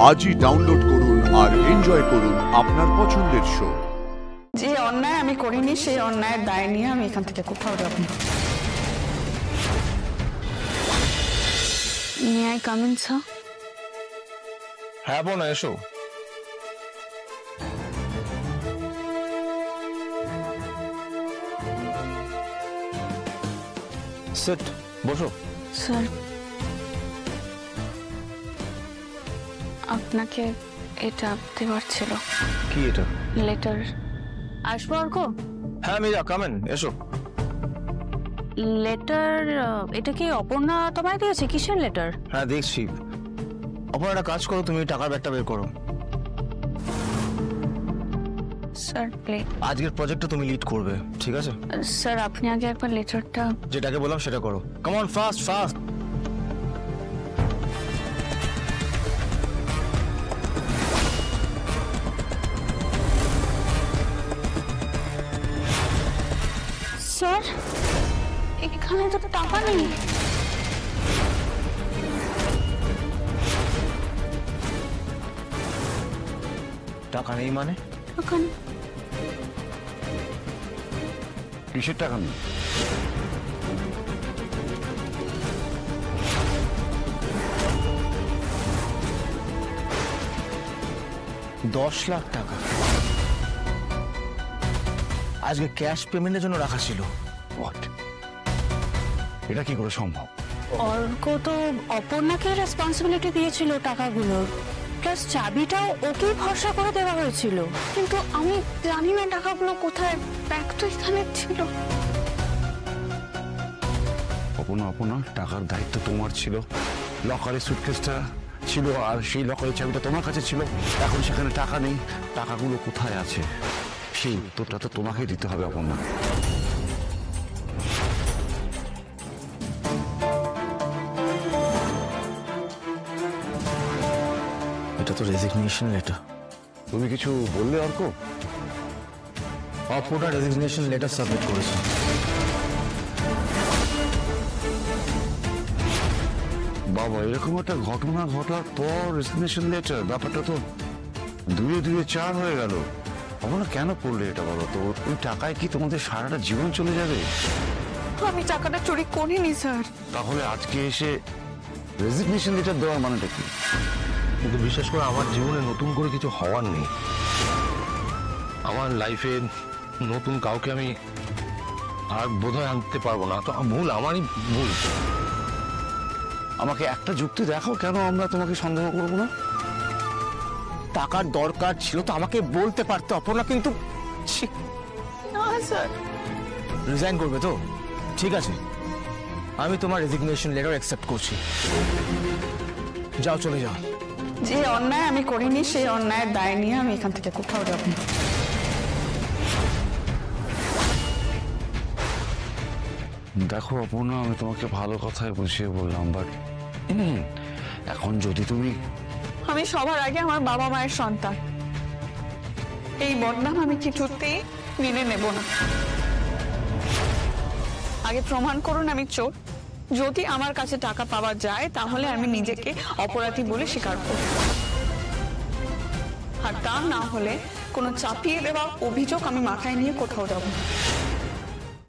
আজই ডাউনলোড করুন আর এনজয় করুন আপনার পছন্দের শো। যে অন্যায় আমি করিনি সেই অন্যায়ের দায় নিয়ে আমি এখান থেকে কোথাও যাব না। May I come in, sir? হ্যাঁ বোন, এসো। সিট, বসো। স্যার, আপনাকে এটা দেওয়ার ছিল। কি এটা? লেটার। আসবো অর্ক? হ্যাঁ মীরা, কামেন, এসো। লেটার? এটা কি অপর্ণা তোমায় দিয়েছে? কিসের লেটার? হ্যাঁ দেখছি। অপর একটা কাজ করো, তুমি টাকার ব্যাগটা বের করো। Sir please. আজকের প্রজেক্টটা তুমি লিড করবে, ঠিক আছে? স্যার আপনি আগে একবার লেটারটা। যেটাকে বললাম সেটা করো। Come on, fast fast. Sir এখানে তো টাকা নেই। টাকা নেই মানে? টাকা নেই? কিসের টাকা নেই? $10 লাখ টাকা আজকে ক্যাশ পেমেন্টের জন্য রাখা ছিল। হোয়াট? এটা কি করে সম্ভব? অর্ক তো অপর্ণাকে রেসপন্সিবিলিটি দিয়েছিল টাকাগুলোর, প্লাস চাবিটাও ওকেই ভরসা করে দেওয়া হয়েছিল। কিন্তু আমি জানি না টাকাগুলো কোথায়। ব্যাগ তো এখানে ছিল। অপর্ণা, টাকার দায়িত্ব তোমার ছিল। লকারের সুটকেসটা ছিল আর সেই লকারের চাবিটা তোমার কাছে ছিল। এখন সেখানে টাকা নেই, টাকাগুলো কোথায় আছে সেই উত্তরটা তো তোমাকে দিতে হবে অপর্ণা। এটা তো রেজিগনেশন লেটার। তুমি কিছু বললে Arko? Aparna resignation letter submit করেছে। বাবা, এরকম একটা ঘটনা ঘটার পর রেজিগনেশন লেটার, ব্যাপারটা তো 2 2 4 হয়ে গেল। অপর্ণা কেন করলে এটা বলো তো? ওই টাকায় কি তোমাদের সারাটা জীবন চলে যাবে? আমি টাকাটা চুরি করিনি স্যার। তাহলে আজকে এসে রেজিগনেশন লেটার দেওয়ার মানেটা কি? কিন্তু বিশেষ করে আমার জীবনে নতুন করে কিছু হওয়ার নেই। আমার লাইফে নতুন কাউকে আমি আর বোধহয় আনতে পারবো না। তো ভুল আমারই ভুল। আমাকে একটা যুক্তি দেখো কেন আমরা তোমাকে সন্দেহ করবো না? টাকার দরকার ছিল তো আমাকে বলতে পারতো অপর্ণা, কিন্তু না স্যার। রিজাইন করবে তো? ঠিক আছে, আমি তোমার রেজিগনেশন লেটার অ্যাকসেপ্ট করছি। যাও, চলে যাও। যে অন্যায় আমি করিনি সেই অন্যায়ের দায় নিয়ে আমি এখান থেকে কোথাও যাব না। দেখো অপর্ণা, আমি তোমাকে ভালো কথাই বুঝিয়ে বললাম, বাট এখন যদি তুমি... আমি সবার আগে আমার বাবা মায়ের সন্তান। এই বদনাম আমি কিছুতেই মেনে নেব না। আগে প্রমাণ করুন আমি চোর। যদি আমার কাছে টাকা পাওয়া যায় তাহলে আমি নিজেকে অপরাধী বলে স্বীকার করব, আর তা না হলে কোনো চাপিয়ে দেওয়া অভিযোগ আমি মাথায় নিয়ে কোথাও যাব না।